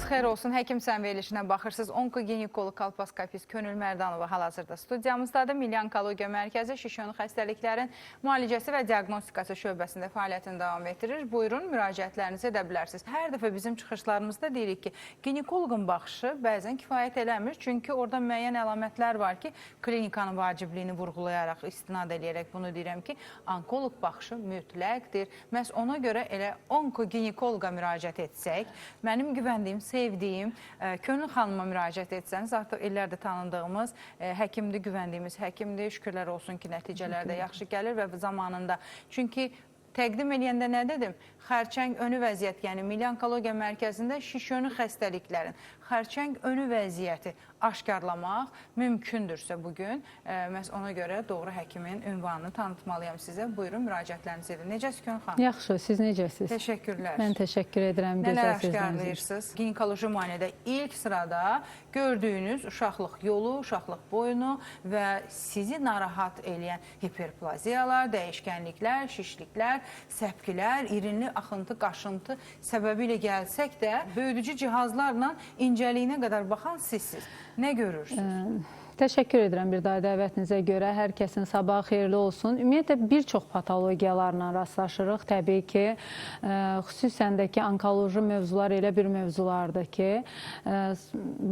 Sabahınız xeyir olsun. Həkim-sən verilişinə baxırsınız. Onkoginekoloq kolposkopist Könül Mərdanova hal-hazırda studiyamızdadır. Milli Onkologiya Mərkəzi şişyonu xəstəliklərin müalicəsi və diaqnostikası şöbəsində fəaliyyətini davam etdirir. Buyurun, müraciətlərinizi edə bilərsiniz. Hər dəfə bizim çıxışlarımızda deyirik ki, ginekoloqun baxışı bəzən kifayət eləmir. Çünki orada müəyyən əlamətlər var ki, klinikanın vacibliyini vurğulayaraq, istinad eləyərək bunu deyirəm ki, onkoloq baxışı mütləqdir. Məhz ona görə elə onkoginekoloqa müraciət etsək, mənim güvəndiyim, sevdiyim Könül xanıma müraciət etsəniz, artıq illərdə tanındığımız həkimdir, güvəndiyimiz həkimdir. Şükürlər olsun ki, nəticələr də yaxşı gəlir və zamanında. Çünki təqdim eləyəndə nə dedim? Xərçəng önü vəziyyət, yəni Milli Onkologiya Mərkəzində şişyonu xəstəliklərin xərçəng önü vəziyyəti aşkarlamaq mümkündürsə bugün, məhz ona görə doğru həkimin ünvanını tanıtmalıyam sizə. Buyurun, müraciətlərinizi edin. Necəsiz Könül xanım? Yaxşı, siz necəsiz? Təşəkkürlər. Mən təşəkkür edirəm. Nələr aşkarlayırsınız? Ginekoloji müayinədə ilk sırada gördüyünüz uşaqlıq yolu, uşaqlıq boyunu və sizi narahat eləyən hiperplaziyalar, dəyişkənliklər, şişliklər, səpkilər, irinli axıntı, qaşıntı səbəbi ilə gəlsək də böyüdücü cihazlarla incəliyinə qədər baxan sizsiz. Nə görürsünüz? Təşəkkür edirəm bir daha dəvətinizə görə. Hər kəsin sabahı xeyirli olsun. Ümumiyyətlə, bir çox patologiyalarla rastlaşırıq. Təbii ki, xüsusən də ki, onkoloji mövzular elə bir mövzulardır ki,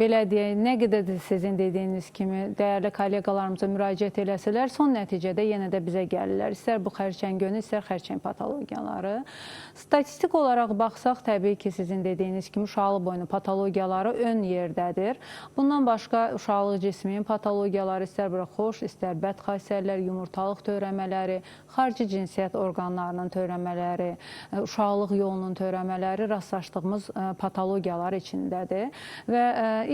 belə deyək, nə qədər də sizin dediyiniz kimi dəyərli kolleqalarımıza müraciət eləsələr, son nəticədə yenə də bizə gəlirlər. İstər bu xərçəng önü, istər xərçəng patologiyaları. Statistik olaraq baxsaq, təbii ki, sizin dediyiniz kimi uşaqlıq boynu patologiyaları ön yerdədir. Bundan başqa uşaqlıq cisminin patologiyaları, istər xoş, istər bəd xassələr, yumurtalıq törəmələri, xarici cinsiyyət orqanlarının törəmələri, uşaqlıq yolunun törəmələri rastlaşdığımız patologiyalar içindədir. Və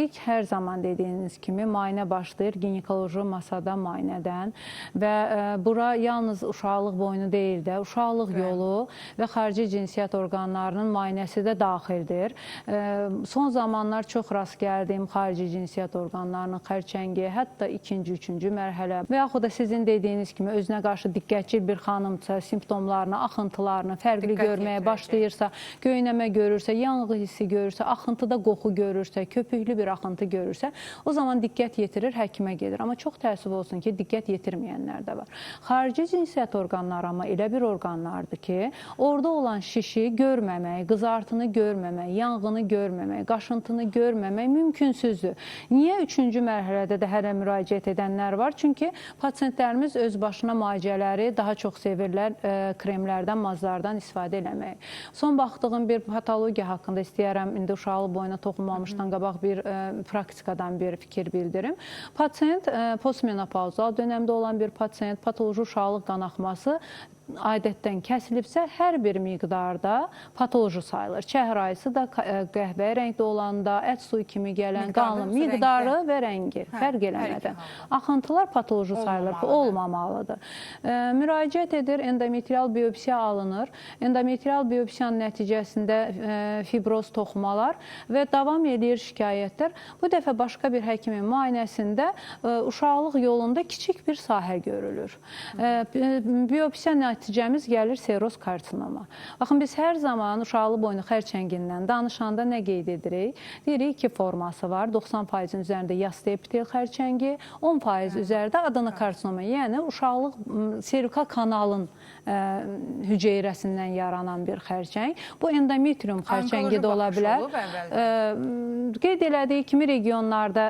ilk hər zaman dediyiniz kimi müayinə başlayır ginekoloji masada müayinədən və bura yalnız uşaqlıq boynu deyil də, uşaqlıq yolu və xarici cinsiyyət orqanlarının müayinəsi də daxildir. Son zamanlar çox rast gəldiyim xarici cinsiyyət orqanlarının xərçəngi, hətta ikinci, üçüncü mərhələ və yaxud da sizin dediyiniz kimi özünə qarşı diqqətçi bir xanımsa, simptomlarını, axıntılarını fərqli görməyə başlayırsa, göynəmə görürsə, yanğı hissi görürsə, axıntıda qoxu görürsə, köpüklü bir axıntı görürsə, o zaman diqqət yetirir, həkimə gedir. Amma çox təəssüf olsun ki, diqqət yetirməyənlər də var. Xarici cinsiyyət orqanları amma elə bir orqanlardır ki, orada olan şişi görməmək, qızartını görməmək, yanğını görməmək, qaşıntını görməmək mümkünsüzdür. Niyə üçüncü mərhələdə də hələ müraciət edənlər var? Çünki pasientlərimiz öz başına müalicələri daha çox sevirlər kremlərdən, mazlardan istifadə eləməyi. Son baxdığım bir patologiya haqqında istəyərəm, indi uşaqlıq boyuna toxunmamışdan qabaq bir praktikadan bir fikir bildirim. Pasient postmenopauzal dönəmdə olan bir pasient, patoloji uşaqlıq qanaxması adətdən kəsilibsə, hər bir miqdarda patoloji sayılır. Çəhrayısı da qəhvəyi rəngdə olanda, ət suyu kimi gələn qalın miqdarı və rəngi fərq eləmədən. Axıntılar patoloji sayılır, olmamalıdır. Müraciət edir, endometrial biopsiya alınır. Endometrial biopsiyanın nəticəsində fibroz toxumalar və davam edir şikayətlər. Bu dəfə başqa bir həkimin müayinəsində uşaqlıq yolunda kiçik bir sahə görülür. Biopsiya nəticəmiz gəlir seroz karsinoma. Baxın, biz hər zaman uşaqlıq boynu xərçəngindən danışanda nə qeyd edirik? Deyirik, 2 forması var. 90%-in üzərində yastı epitel xərçəngi, 10% üzərində adenokarsinoma, yəni uşaqlıq servikal kanalın hüceyrəsindən yaranan bir xərçəng. Bu endometrium xərçəngi də ola bilər. Qeyd elədiyi kimi regionlarda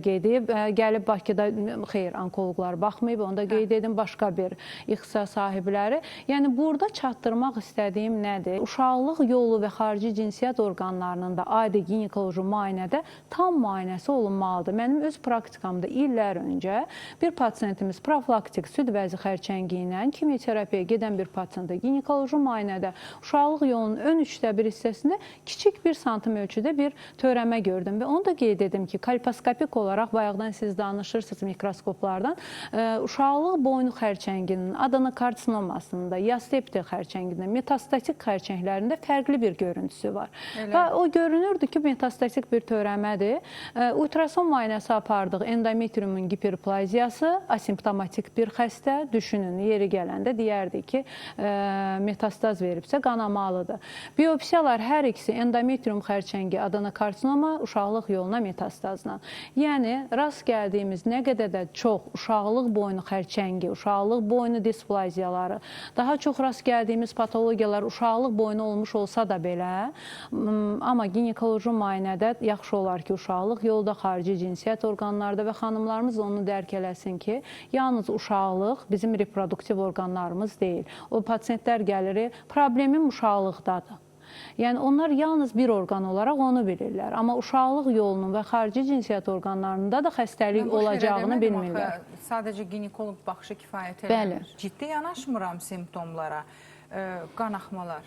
gedib, gəlib Bakıda, xeyr, onkoloqlar baxmayıb, onda qeyd edin başqa bir ixtisas sahibləri. Yəni, burada çatdırmaq istədiyim nədir? Uşaqlıq yolu və xarici cinsiyyət orqanlarının da adi ginekoloji müayinədə tam müayinəsi olunmalıdır. Mənim öz praktikamda illər öncə bir pasiyentimiz profilaktik süd vəzi xərçəngi ilə kimioterapiyaya gedən bir pasiyentdə ginekoloji müayinədə uşaqlıq yolunun ön 3/1 hissəsində kiçik bir santim ölçüdə bir törəmə gördüm və onu da qeyd edim ki, kolposkopik olaraq bayaqdan siz danışırsınız mikroskoplardan uşaqlıq boynu xərçənginin adenokarsinoma prostasında, ya septik xərçəngində, metastatik xərçənglərində fərqli bir görüntüsü var. Elə. Və o görünürdü ki, metastatik bir törəmədir. Ultrason müayinəsi apardıq, endometriumun giperplaziyası, asimptomatik bir xəstə, düşünün, yeri gələndə deyərdik ki, metastaz veribsə qanamalıdır. Biopsiyalar hər ikisi endometrium xərçəngi, adenokarsinoma, uşaqlıq yoluna metastazla. Yəni, rast gəldiyimiz nə qədər də çox uşaqlıq boynu xərçəngi, uşaqlıq boynu displaziyaları, daha çox rast gəldiyimiz patologiyalar uşaqlıq boynu olmuş olsa da belə, amma ginekoloji müayinədə yaxşı olar ki, uşaqlıq yolda, xarici cinsiyyət orqanlarda və xanımlarımız onu dərk eləsin ki, yalnız uşaqlıq bizim reproduktiv orqanlarımız deyil. O pasiyentlər gəlir, problemim uşaqlıqdadır. Yəni, onlar yalnız bir orqan olaraq onu bilirlər. Amma uşaqlıq yolunun və xarici cinsiyyət orqanlarında da xəstəlik olacağını bilmirlər. Sadəcə ginekoloq baxışı kifayət edir. Ciddi yanaşmıram simptomlara. Qanaxmalar,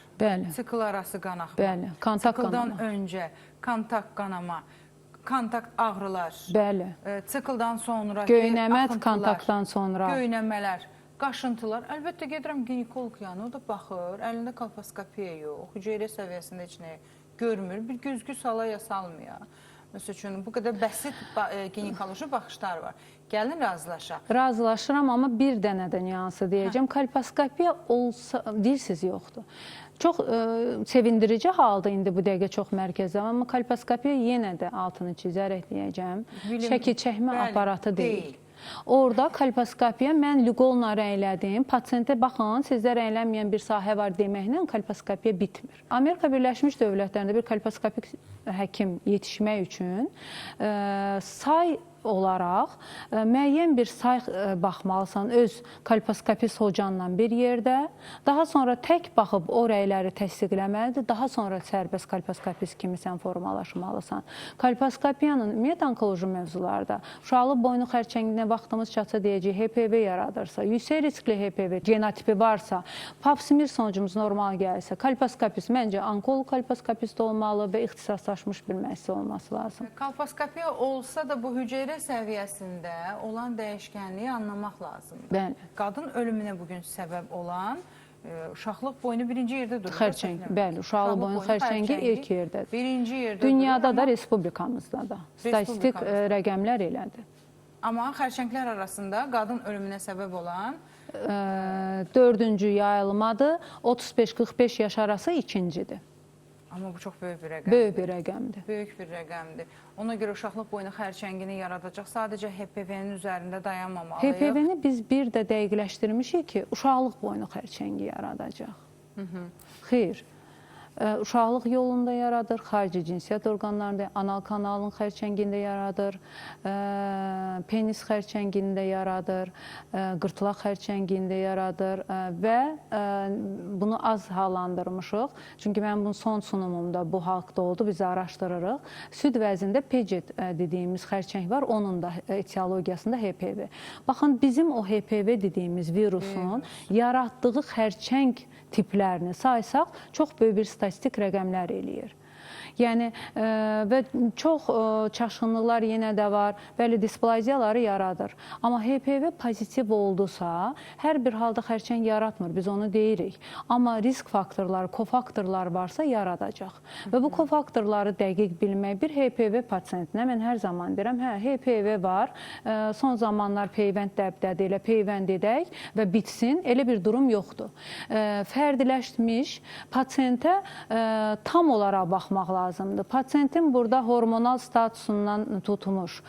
sikl arası qanaxma, sikldan öncə kontakt qanama, kontakt ağrılar, sikldan sonra göynəmət kontaktdan sonra, göynəmələr, qaşıntılar. Əlbəttə gedirəm ginekoloq yanı, o da baxır, əlində kolposkopiya yox, hüceyrə səviyyəsində heç nə görmür, bir güzgü salaya salmaya. Məsəl üçün, bu qədər bəsit ginekoloji baxışlar var. Gəlin, razılaşaq. Razılaşıram, amma bir dənə də nüansı deyəcəm. Kolposkopiya olsa, deyirsiniz, yoxdur. Çox sevindirici halda indi bu dəqiqə çox mərkəzdə, amma kolposkopiya yenə də altını çizərək deyəcəm. Şəkil çəkmə aparatı deyil. Orada kolposkopiya, mən lüqolla rənglədim, pasiyentə baxın, sizdə rənglənməyən bir sahə var deməklə kolposkopiya bitmir. Amerika Birləşmiş Dövlətlərində bir kolposkopik həkim yetişmək üçün say olaraq müəyyən bir say baxmalısan öz kolposkopist hocanla bir yerdə. Daha sonra tək baxıb o rəyləri təsdiqləməlidir. Daha sonra sərbəst kolposkopist kimi sən formalaşmalısan. Kolposkopiyanın ümumiyyətlə onkoloji mövzularda uşaqlıq boynu xərçənginə vaxtımız çatsa deyəcək, HPV yaradırsa, yüksək riskli HPV genotipi varsa, pap smear sonucumuz normal gəlsə, kolposkopist məncə onkoloq kolposkopist olmalı və ixtisaslaşmış bir müəssisə olması lazım. Kolposkopiya olsa da bu hüceyrə səviyyəsində olan dəyişkənliyi anlamaq lazımdır. Bəli. Qadın ölümünə bugün səbəb olan uşaqlıq boynu birinci yerdə durur. Xərçəng, bəli, uşaqlıq boynu xərçəngi ilk yerdədir. Birinci yerdə durur. Dünyada da, respublikamızda da. Statistik rəqəmlər elədir. Amma xərçənglər arasında qadın ölümünə səbəb olan 4-cü yayılmadır, 35-45 yaş arası ikincidir. Amma bu çox böyük bir rəqəmdir. Böyük bir rəqəmdir. Böyük bir rəqəmdir. Ona görə uşaqlıq boynu xərçəngini yaradacaq. Sadəcə HPV-nin üzərində dayanmamalıyıq. HPV-ni biz bir də dəqiqləşdirmişik ki, uşaqlıq boynu xərçəngi yaradacaq. Xeyr. Uşaqlıq yolunda yaradır, xarici cinsiyyət orqanlarında, anal kanalın xərçəngində yaradır, penis xərçəngində yaradır, qırtlaq xərçəngində yaradır və bunu az hallandırmışıq. Çünki mən bunun son sunumumda bu haqda oldu, biz araşdırırıq. Süd vəzində PEGID dediyimiz xərçəng var, onun da etiologiyasında HPV. Baxın, bizim o HPV dediyimiz virusun yaratdığı xərçəng tiplərini saysaq, çox böyük bir statistik rəqəmlər eləyir. Yəni, və çox çaşqınlıqlar yenə də var, bəli, displaziyaları yaradır. Amma HPV pozitiv oldusa, hər bir halda xərçəng yaratmır, biz onu deyirik. Amma risk faktorları, kofaktorlar varsa yaradacaq. Və bu kofaktorları dəqiq bilmək, bir HPV pasiyentinə mən hər zaman deyirəm, HPV var, son zamanlar peyvənd dəbdədir, elə peyvənd edək və bitsin, elə bir durum yoxdur. Fərdiləşmiş pasiyentə tam olaraq baxmaq lazımdır. Pasiyentin burada hormonal statusundan tutmuş,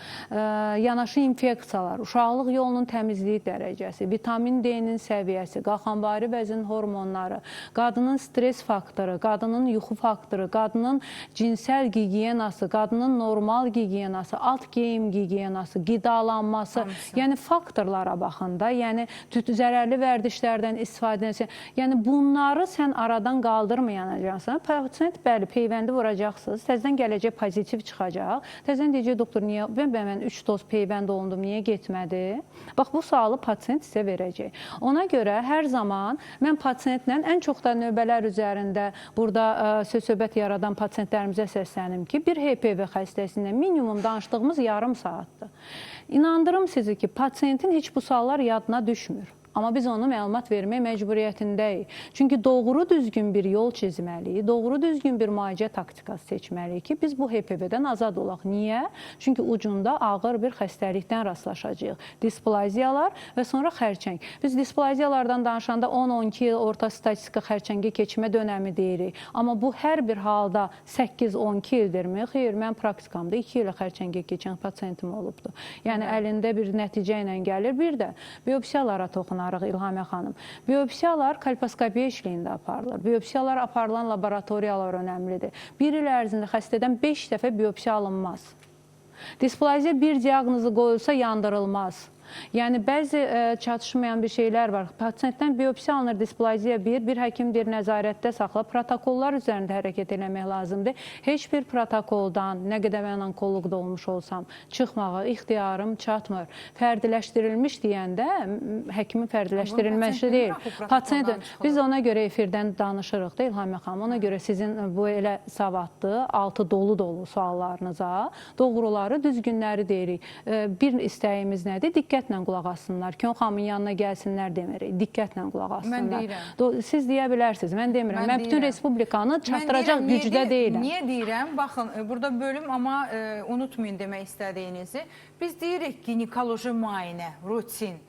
yanaşı infeksiyalar, uşaqlıq yolunun təmizliyi dərəcəsi, vitamin D-nin səviyyəsi, qalxanvari vəzin hormonları, qadının stres faktoru, qadının yuxu faktoru, qadının cinsəl gigiyenası, qadının normal gigiyenası, alt geyim gigiyenası, qidalanması, yəni faktorlara baxında, yəni zərərli vərdişlərdən istifadəsi, yəni bunları sən aradan qaldırmayacaqsan, pasiyent bəli, peyvəndi vuracaqsınız, təzədən gələcək pozitiv çıxacaq, təzədən deyəcək, doktor, niyə mən 3 doz peyvənd olundum, niyə getmədi? Bax, bu sualı pasiyent sizə verəcək. Ona görə hər zaman mən pasiyentlə ən çox da növbələr üzərində burada söz-söhbət yaradan pasiyentlərimizə səslənim ki, bir HPV xəstəsində minimum danışdığımız yarım saatdır. İnandırım sizi ki, pasiyentin heç bu suallar yadına düşmür. Amma biz onu məlumat vermək məcburiyyətindəyik. Çünki doğru düzgün bir yol çizməliyik, doğru düzgün bir müalicə taktikası seçməliyik ki, biz bu HPV-dən azad olaq. Niyə? Çünki ucunda ağır bir xəstəlikdən rastlaşacağıq. Displaziyalar və sonra xərçəng. Biz displaziyalardan danışanda 10-12 il orta statistika xərçəngi keçmə dönəmi deyirik. Amma bu hər bir halda 8-12 ildirmi? Xeyr, mən praktikamda 2 ilə xərçəngə keçən pasiyentim olubdur. Yəni əlində bir nəticə ilə gəlir. Bir də biopsiyalara toxunarıq İlhamə xanım. Biopsiyalar kolposkopiya işləyində aparılır. Biopsiyalar aparılan laboratoriyalar önəmlidir. Bir il ərzində xəstədən 5 dəfə biopsiya alınmaz. Displaziya bir diaqnozu qoyulsa yandırılmaz. Yəni, bəzi çatışmayan bir şeylər var. Pasiyentdən biopsiya alınır, displaziya bir həkim deyir, nəzarətdə saxla. Protokollar üzərində hərəkət eləmək lazımdır. Heç bir protokoldan, nə qədər mən onkoloqda olmuş olsam, çıxmağa ixtiyarım çatmır. Fərdiləşdirilmiş deyəndə, həkimin fərdiləşdirilməsi deyil. Biz ona görə efirdən danışırıq da, İlhamə xanım. Ona görə sizin bu elə savadlı, altı dolu suallarınıza doğruları, düzgünləri deyirik. Bir istəyimiz nədir? Diqqətlə qulaq assınlar. Kön xanımın yanına gəlsinlər demirik. Diqqətlə qulaq assınlar. Mən deyirəm. Siz deyə bilərsiniz, mən demirəm. Mən bütün respublikanı çatdıracaq gücdə deyiləm. Niyə deyirəm? Baxın, burada bölüm, amma unutmayın demək istədiyinizi. Biz deyirik ginekoloji müayinə, rutin.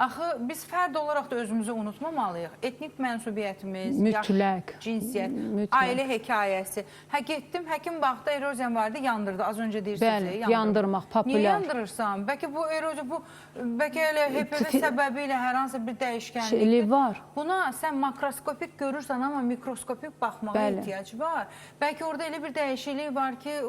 Axı, biz fərd olaraq da özümüzü unutmamalıyıq. Etnik mənsubiyyətimiz, mütləq, cinsiyyət, ailə hekayəsi. Getdim, həkim baxdı, eroziyan vardı, yandırdı. Az öncə deyirsiniz. Bəli, yandırmaq, populyar. Niyə yandırırsan? Bəlkə bu eroziya, bəlkə elə HPV səbəbi ilə hər hansı bir dəyişkənlik var. Buna sən makroskopik görürsən, amma mikroskopik baxmağa ehtiyac var. Bəlkə orada elə bir dəyişiklik var ki,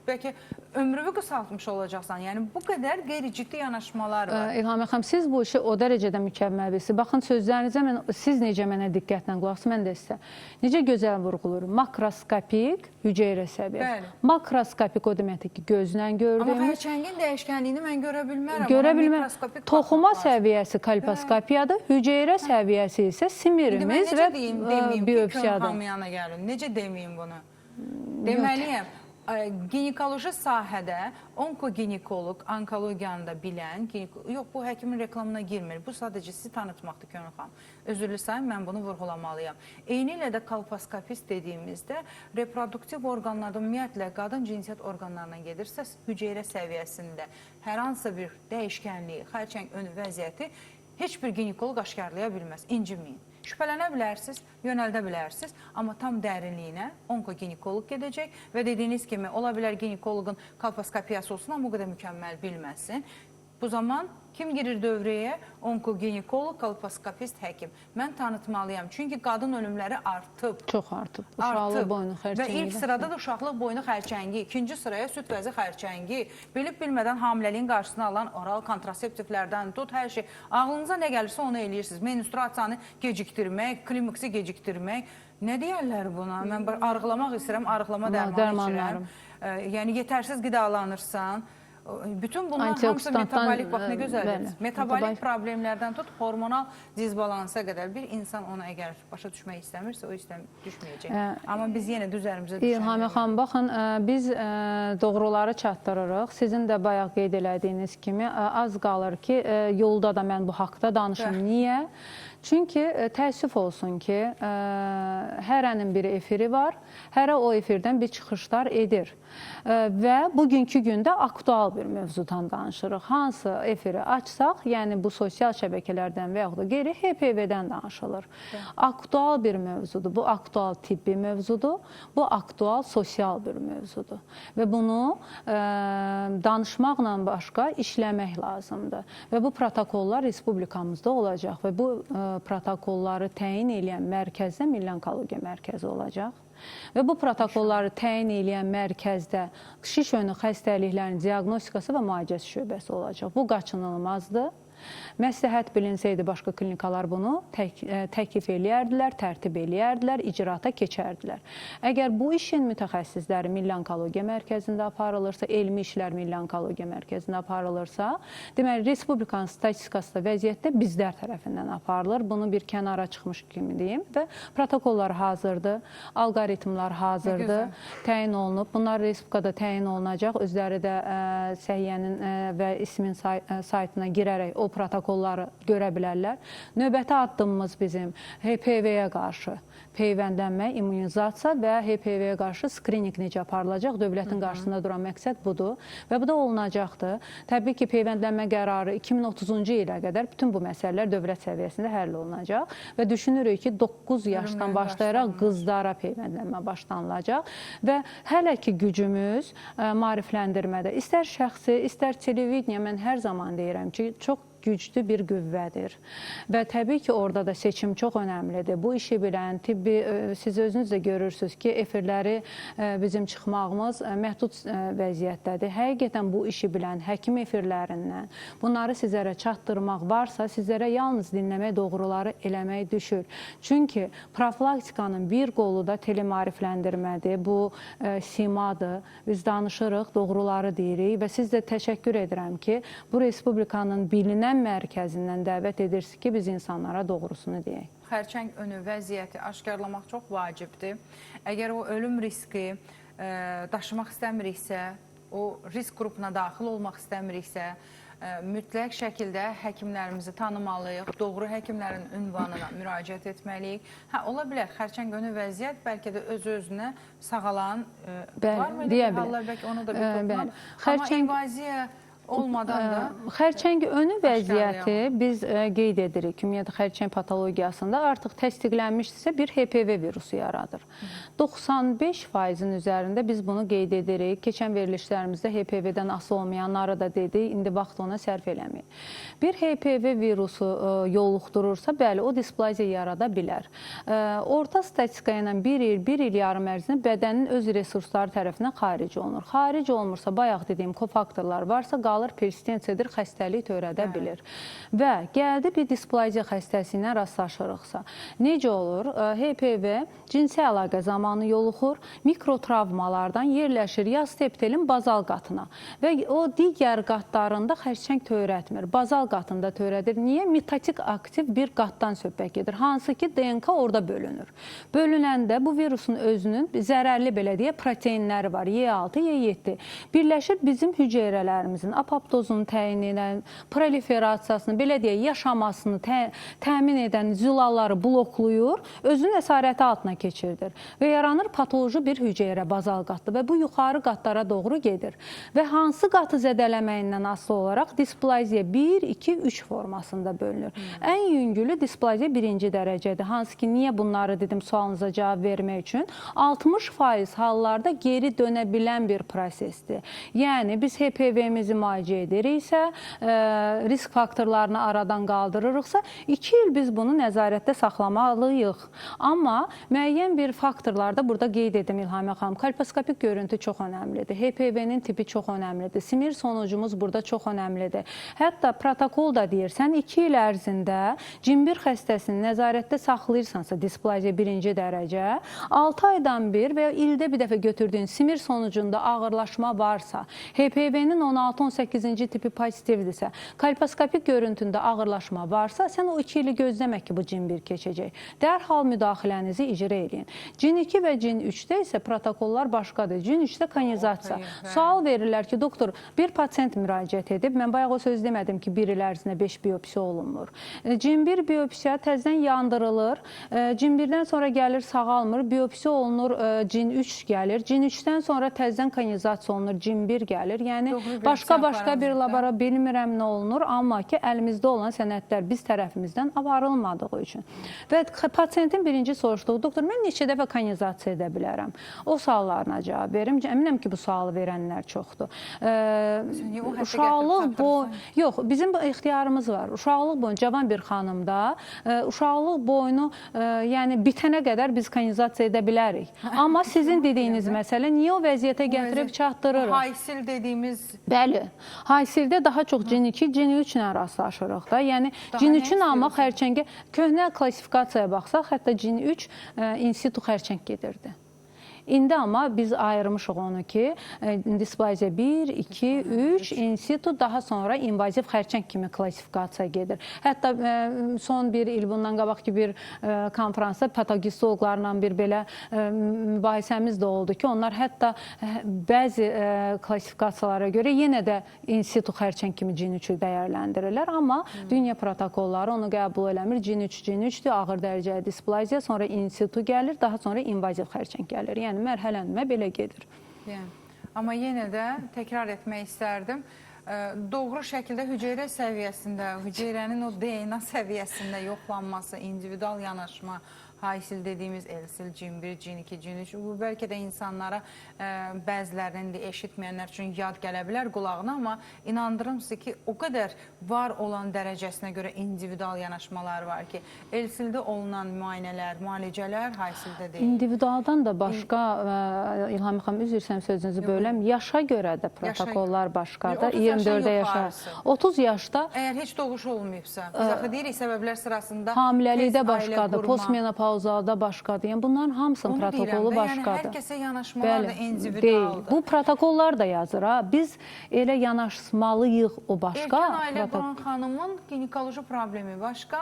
bəlkə ömrünü qısaltmış olacaqsan. Yəni, bu qədər qeyri-ciddi yanaşmalar var. İlhamə xanım, siz bu işi o dərəcədə mükəmməl bilirsiniz. Baxın, sözlərinizə siz necə mənə diqqətlə qulaq asın, mən də sizə. Necə gözəl vurğulurum. Makroskopik hüceyrə səviyyəsi. Makroskopik o deməkdir ki, gözlə gördüyümüz. Amma xərçəngin dəyişkənliyini mən görə bilmərəm. Görə bilmərəm. Toxuma səviyyəsi kolposkopiyadır, hüceyrə səviyyəsi isə simirimiz və biopsiyadır. Necə deməyim bunu? Deməliyəm. Ginekoloji sahədə onkoginekoloq, onkologiyanı da bilən, yox, bu həkimin reklamına girmir. Bu sadəcə sizi tanıtmaqdır Könül xanım. Özürlü sayın, mən bunu vurğulamalıyam. Eyni ilə də kolposkopist dediyimizdə reproduktiv orqanlarda, ümumiyyətlə, qadın cinsiyyət orqanlarına gedirsə, hüceyrə səviyyəsində hər hansı bir dəyişkənliyi, xərçəng önü vəziyyəti heç bir ginekoloq aşkarlaya bilməz, inciməyin. Şübhələnə bilərsiniz, yönəldə bilərsiniz, amma tam dərinliyinə onkoginekoloq gedəcək və dediyiniz kimi, ola bilər ginekoloqun kolposkopiyası olsun, amma o qədər mükəmməl bilməsin. Bu zaman kim girir dövrəyə? Onkoginekoloq, kolposkopist, həkim. Mən tanıtmalıyam. Çünki qadın ölümləri artıb. Çox artıb. Uşaqlıq boynu xərçəngi. Və ilk sırada da uşaqlıq boynu xərçəngi, ikinci sıraya süd vəzi xərçəngi, bilib-bilmədən hamiləliyin qarşısını alan oral kontraseptivlərdən tut, hər şey. Ağlınıza nə gəlirsə onu eləyirsiniz. Menstruasiyanı gecikdirmək, klimiksi gecikdirmək. Nə deyərlər buna? Mən arıqlamaq istəyirəm, arıqlama dərmanı içirəm. Yəni, yetərsiz qidalanırsan. Bütün bunlar hamısı metabolik, bax, nə gözəldir. Metabolik problemlərdən tut, hormonal dizbalansa qədər bir insan ona əgər başa düşmək istəmirsə, o düşməyəcək. Amma biz yenə düzərimizə düşərik. İlhamə xanım, baxın, biz doğruları çatdırırıq. Sizin də bayaq qeyd elədiyiniz kimi az qalır ki, yolda da mən bu haqda danışım. Niyə? Çünki təəssüf olsun ki, hərənin bir efiri var, hərə o efirdən bir çıxışlar edir və bugünkü gündə aktual bir mövzudan danışırıq. Hansı efiri açsaq, yəni bu sosial şəbəkələrdən və yaxud da qeyri HPV-dən danışılır. Aktual bir mövzudur, bu aktual tibbi mövzudur, bu aktual sosial bir mövzudur və bunu danışmaqla başqa işləmək lazımdır və bu protokollar respublikamızda olacaq və bu protokolları təyin edən mərkəzdə Milli Onkologiya Mərkəzi olacaq. Və bu protokolları təyin edən mərkəzdə şiş önü xəstəliklərin diaqnostikası və müalicəsi şöbəsi olacaq. Bu qaçınılmazdır. Məsləhət bilinsəydi, başqa klinikalar bunu təklif eləyərdilər, tərtib eləyərdilər, icraata keçərdilər. Əgər bu işin mütəxəssisləri Milli Onkologiya Mərkəzində aparılırsa, elmi işlər Milli Onkologiya Mərkəzində aparılırsa, deməli, Respublikanın statistikası da vəziyyətdə bizlər tərəfindən aparılır. Bunu bir kənara çıxmış kimi deyim və protokollar hazırdır, alqoritmlar hazırdır, təyin olunub. Bunlar Respublikada təyin olunacaq. Özləri də səhiyyənin və ismin saytına girərək o o protokolları görə bilərlər. Növbəti addımımız bizim HPV-yə qarşı peyvəndlənmə, immunizasiya və HPV-yə qarşı skrininq necə aparılacaq? Dövlətin qarşısında duran məqsəd budur və bu da olunacaqdır. Təbii ki, peyvəndlənmə qərarı 2030-cu ilə qədər bütün bu məsələlər dövlət səviyyəsində həll olunacaq və düşünürük ki, 9 yaşdan başlayaraq qızlara peyvəndlənmə başlanılacaq və hələ ki gücümüz maarifləndirmədə istər şəxsi, istər televideniya, mən hər zaman deyirəm ki, çox güclü bir qüvvədir. Və təbii ki, orada da seçim çox önəmlidir. Bu işi bilən, tibbi, siz özünüz də görürsünüz ki, efirləri bizim çıxmağımız məhdud vəziyyətdədir. Həqiqətən bu işi bilən həkim efirlərindən bunları sizlərə çatdırmaq varsa, sizlərə yalnız dinləmək, doğruları eləmək düşür. Çünki profilaktikanın bir qolu da telemarifləndirmədir, bu simadır. Biz danışırıq, doğruları deyirik və siz də təşəkkür edirəm ki, bu Respublikanın bilinən mərkəzindən dəvət edirsiniz ki, biz insanlara doğrusunu deyək. Xərçəng önü vəziyyəti aşkarlamaq çox vacibdir. Əgər o ölüm riski daşımaq istəmiriksə, o risk qrupuna daxil olmaq istəmiriksə, mütləq şəkildə həkimlərimizi tanımalıyıq, doğru həkimlərin ünvanına müraciət etməliyik. Ola bilər, xərçəng önü vəziyyət bəlkə də öz-özünə sağalan var mıydı ki, hallar bəlkə onu da bir toxunaq. Amma invaziya olmadan da xərçəng önü vəziyyəti biz qeyd edirik. Ümumiyyətlə xərçəng patologiyasında artıq təsdiqlənmişdirsə bir HPV virusu yaradır. 95%-in üzərində biz bunu qeyd edirik. Keçən verilişlərimizdə HPV-dən asılı olmayanları da dedik. İndi vaxt ona sərf eləməyik. Bir HPV virusu yoluxdurursa, bəli, o displaziya yarada bilər. Orta statistika ilə bir il yarım ərzində bədənin öz resursları tərəfindən xaric olunur. Xaric olmursa, bayaq dediyim kofaktorlar varsa, persistensiyadır, xəstəlik törədə bilir. Və gəldi bir displaziya xəstəsi ilə rastlaşırıqsa, necə olur? HPV cinsi əlaqə zamanı yoluxur, mikrotravmalardan yerləşir yaz septelin bazal qatına və o digər qatlarında xərçəng törətmir. Bazal qatında törədir. Niyə? Mitotik aktiv bir qatdan söhbət gedir. Hansı ki, DNK orada bölünür. Bölünəndə bu virusun özünün zərərli belə deyə proteinləri var. Y6, Y7. Birləşib bizim hüceyrələrimizin apoptozunu təyin edən, proliferasiyasını, belə deyək, yaşamasını təmin edən zülalları blokluyur, özünün əsarəti altına keçirdir və yaranır patoloji bir hüceyrə bazal qatlı və bu yuxarı qatlara doğru gedir. Və hansı qatı zədələməyindən asılı olaraq displaziya 1, 2, 3 formasında bölünür. Ən yüngülü displaziya 1-ci dərəcədir. Hansı ki, niyə bunları dedim sualınıza cavab vermək üçün? 60% hallarda geri dönə bilən bir prosesdir. Yəni, biz HPV-mizi müalicə ediriksə, risk faktorlarını aradan qaldırırıqsa, 2 il biz bunu nəzarətdə saxlamalıyıq. Amma müəyyən bir faktorlarda burada qeyd edim İlhamə xanım, kolposkopik görüntü çox önəmlidir. HPV-nin tipi çox önəmlidir. Simir sonucumuz burada çox önəmlidir. Hətta protokol da deyir, sən 2 il ərzində cimbir xəstəsini nəzarətdə saxlayırsansa, displaziya 1-ci dərəcə, 6 aydan bir və ildə bir dəfə götürdüyün simir sonucunda ağırlaşma varsa, HPV-nin 16-18-ci tipi pozitivdirsə, kolposkopik görüntündə ağırlaşma varsa, sən o 2 ili gözləmək ki, bu cimbir keçəcək. Dərhal müdaxilənizi icra edin. Cin 2 və Cin 3-də isə protokollar başqadır. Cin 3-də konizasiya. Sual verirlər ki, doktor, bir pasient müraciət edib, mən bayaq o söz demədim ki, 1 il ərzində 5 biopsiya olunmur. Cin 1 biopsiya təzdən yandırılır, Cin 1-dən sonra gəlir sağalmır, biopsiya olunur, Cin 3 gəlir, Cin 3-dən sonra təzdən konizasiya olunur, Cin 1 gəlir. Yəni, başqa bir labora bilmirəm nə olunur, amma ki, əlimizdə olan sənədlər biz tərəfimizdən aparılmadığı üçün. Və pasiyentin birinci soruşduğu, doktor, mən neçə dəfə konizasiya edə bilərəm? O suallarına cavab verim. Əminəm ki, bu sualı verənlər çoxdur. Uşaqlıq yox, bizim ixtiyarımız var. Uşaqlıq boyunca cavan bir xanımda, uşaqlıq boyunu yəni bitənə qədər biz konizasiya edə bilərik. Amma sizin dediyiniz məsələ niyə o vəziyyətə gətirib çatdırırıq? Haysil dediyimiz... Bəli, haysildə daha çox Cin 2, Cin 3 ilə rastlaşırıq da. Yəni, Cin 3-ün amma xərçəngə, köhnə klassifikasiyaya baxsaq, hətta Cin 3 in situ xərçəng gedirdi. İndi amma biz ayırmışıq onu ki, displaziya 1, 2, 3, in situ, daha sonra invaziv xərçəng kimi klassifikasiya gedir. Hətta son bir il bundan qabaqki bir konferansda patogistologlarla bir belə mübahisəmiz də oldu ki, onlar hətta bəzi klassifikasiyalara görə yenə də in situ xərçəng kimi cin-3-ü dəyərləndirirlər, amma dünya protokolları onu qəbul eləmir. Cin-3 cin-3-dür, ağır dərəcəli displaziya, sonra in situ gəlir, daha sonra invaziv xərçəng gəlir. Yəni mərhələnmə belə gedir. Amma yenə də təkrar etmək istərdim. Doğru şəkildə hüceyrə səviyyəsində, hüceyrənin o DNA səviyyəsində yoxlanması, individual yanaşma, haisil dediyimiz elsil, cin1, cin2, cin3, bu bəlkə də insanlara bəzilərinin də eşitməyənlər üçün yad gələ bilər qulağına, amma inandırım sizə ki, o qədər var olan dərəcəsinə görə individual yanaşmalar var ki, elsildə olunan müayinələr, müalicələr haisildə deyil. İndividualdan da başqa, İlham xanım, üzr istəyirəm sözünüzü böləm, yaşa görə də protokollar başqadır. 24-də yaşa, 30 yaşda. Əgər heç doğuş olmayıbsa, biz axı deyirik səbəblər sırasında hamiləlikdə başqadır, postmenopavzada başqadır. Yəni bunların hamısının protokolu başqadır. Yəni hər kəsə yanaşmalar da individualdır. Deyil. Bu protokollar da yazır. Biz elə yanaşmalıyıq o başqa. Erkən ailə quran xanımın ginekoloji problemi başqa.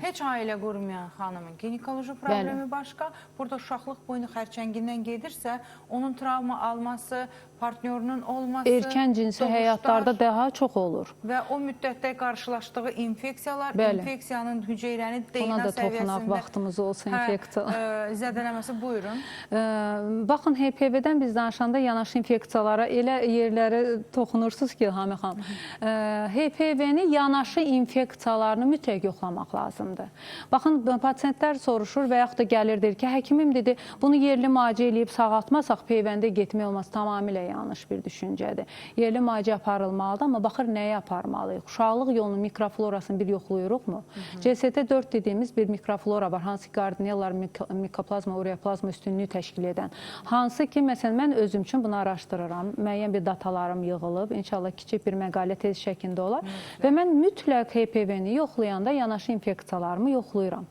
Heç ailə qurmayan xanımın ginekoloji problemi başqa. Burada uşaqlıq boyunu xərçəngindən gedirsə, onun travma alması, partnyorunun olması, erkən cinsi həyatlarda daha çox olur. Və o müddətdə qarşılaşdığı infeksiyalar, infeksiyanın hüceyrəni DNA səviyyəsində... Ona da toxunaq, vaxtımız olsa infeksiyalar. Zədələməsi, buyurun. Baxın, HPV-dən biz danışanda yanaşı infeksiyalara elə yerlərə toxunursunuz ki, Hami xanım. HPV-ni yanaşı infeksiyalarını mütləq yoxlamaq lazımdır. Baxın, pasiyentlər soruşur və yaxud da gəlir, deyir ki, həkimim dedi, bunu yerli müalicə eləyib sağaltmasaq peyvəndə getmək olmaz, tamamilə yanlış bir düşüncədir. Yerli müalicə aparılmalıdır, amma baxır nəyə aparmalıyıq? Uşaqlıq yolunun mikroflorasını bir yoxlayırıqmı? CST4 dediyimiz bir mikroflora var, hansı ki, qardinellar, mikoplazma, ureoplazma üstünlüyü təşkil edən. Hansı ki, məsələn, mən özüm üçün bunu araşdırıram. Müəyyən bir datalarım yığılıb, inşallah kiçik bir məqalə tez şəklində olar. Və mən mütləq HPV-ni yoxlayanda yanaşı infeksiyalarımı yoxlayıram.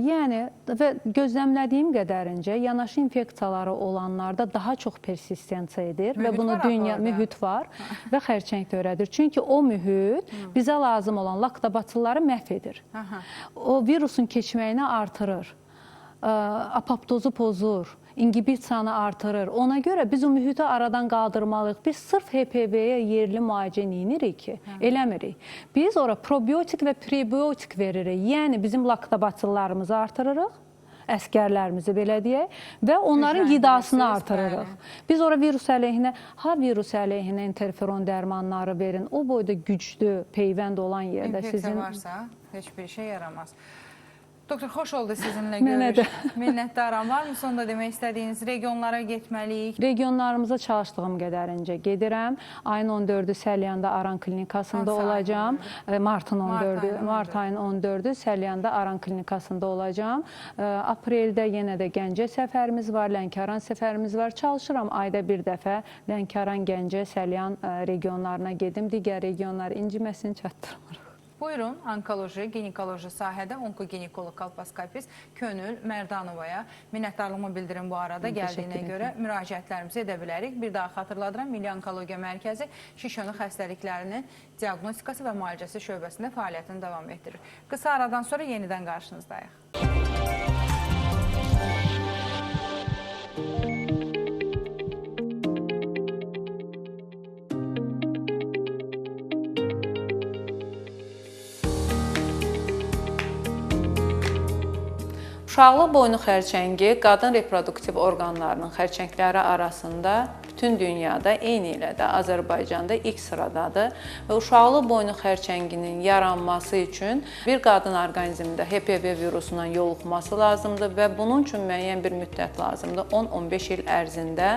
Yəni, və gözləmlədiyim qədərincə yanaşı infeksiyaları olanlarda daha çox persistensiya edir və bunu dünya mühit var və xərçəng törədir. Çünki o mühit bizə lazım olan laktabacilləri məhv edir. O virusun keçməyini artırır, apoptozu pozur, inhibisiyanı artırır. Ona görə biz o mühiti aradan qaldırmalıyıq. Biz sırf HPV-yə yerli müalicə eləmirik ki, eləmirik. Biz ora probiotik və prebiotik veririk. Yəni bizim laktabacillarımızı artırırıq, əskərlərimizi belə deyək və onların qidasını artırırıq. Biz ora virus əleyhinə, virus əleyhinə interferon dərmanları verin. O boyda güclü, peyvənd olan yerdə sizin... İnfeksiya varsa, heç bir şey yaramaz. Doktor, xoş oldu sizinlə görüş. Minnətdaram. Var mı sonda demək istədiyiniz? Regionlara getməliyik? Regionlarımıza çalışdığım qədərincə gedirəm. Ayın 14-ü Səlyanda Aran klinikasında olacağım. Martın 14-ü, Mart ayın 14-ü Səlyanda Aran klinikasında olacağım. Apreldə yenə də Gəncə səfərimiz var, Lənkəran səfərimiz var. Çalışıram ayda bir dəfə Lənkəran, Gəncə, Səlyan regionlarına gedim. Digər regionlar inciməsin, çatdırmırıq. Buyurun, onkoloji, ginekoloji sahədə onkoginekoloq kolposkopist Könül Mərdanovaya minnətdarlığımı bildirim bu arada gəldiyinə görə müraciətlərimizi edə bilərik. Bir daha xatırladıram, Milli Onkologiya Mərkəzi şiş-yönü xəstəliklərinin diaqnostikası və müalicəsi şöbəsində fəaliyyətini davam etdirir. Qısa aradan sonra yenidən qarşınızdayıq. Uşaqlıq boynu xərçəngi qadın reproduktiv orqanlarının xərçəngləri arasında bütün dünyada, eyni ilə də Azərbaycanda ilk sıradadır və uşaqlıq boynu xərçənginin yaranması üçün bir qadın orqanizmində HPV virusundan yoluxması lazımdır və bunun üçün müəyyən bir müddət lazımdır. 10-15 il ərzində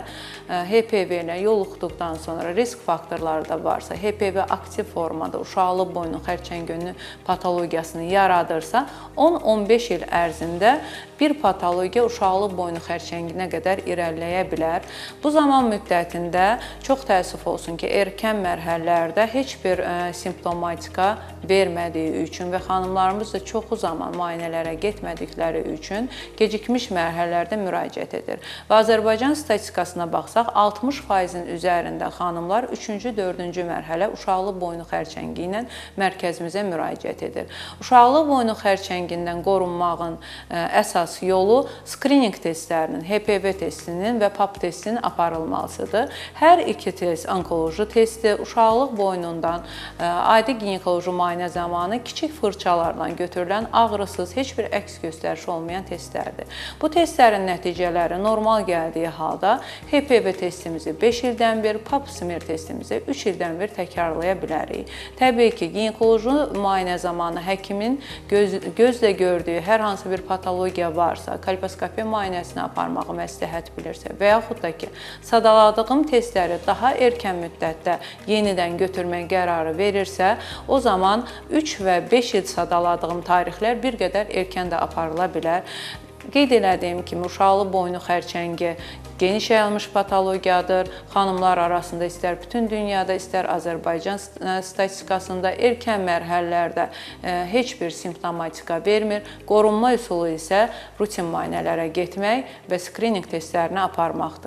HPV ilə yoluxduqdan sonra risk faktorları da varsa, HPV aktiv formada uşaqlıq boynu xərçənginin patologiyasını yaradırsa, 10-15 il ərzində bir patologiya uşaqlıq boynu xərçənginə qədər irəliləyə bilər. Bu zaman müddətində çox təəssüf olsun ki, erkən mərhələlərdə heç bir simptomatika vermədiyi üçün və xanımlarımız da çoxu zaman müayinələrə getmədikləri üçün gecikmiş mərhələlərdə müraciət edir. Və Azərbaycan statistikasına baxsaq, 60%-in üzərində xanımlar 3-cü, 4-cü mərhələ uşaqlı boynu xərçəngi ilə mərkəzimizə müraciət edir. Uşaqlı boynu xərçəngindən qorunmağın əsas yolu skrininq testlərinin, HPV testinin və PAP testinin aparılmasıdır. Hər iki test, onkoloji testi, uşaqlıq boynundan adi ginekoloji müayinə zamanı kiçik fırçalarla götürülən ağrısız, heç bir əks göstərişi olmayan testlərdir. Bu testlərin nəticələri normal gəldiyi halda HPV testimizi 5 ildən bir, PAP smear testimizi 3 ildən bir təkrarlaya bilərik. Təbii ki, ginekoloji müayinə zamanı həkimin gözlə gördüyü hər hansı bir patologiya varsa, kolposkopiya müayinəsini aparmağı məsləhət bilirsə və yaxud da ki, sadaladığım testləri daha erkən müddətdə yenidən götürmək qərarı verirsə, o zaman 3 və 5 il sadaladığım tarixlər bir qədər erkən də aparıla bilər. Qeyd elədiyim kimi, uşaqlı boynu xərçəngi geniş yayılmış patologiyadır. Xanımlar arasında istər bütün dünyada, istər Azərbaycan statistikasında erkən mərhələlərdə heç bir simptomatika vermir. Qorunma üsulu isə rutin müayinələrə getmək və skrininq testlərini aparmaqdır.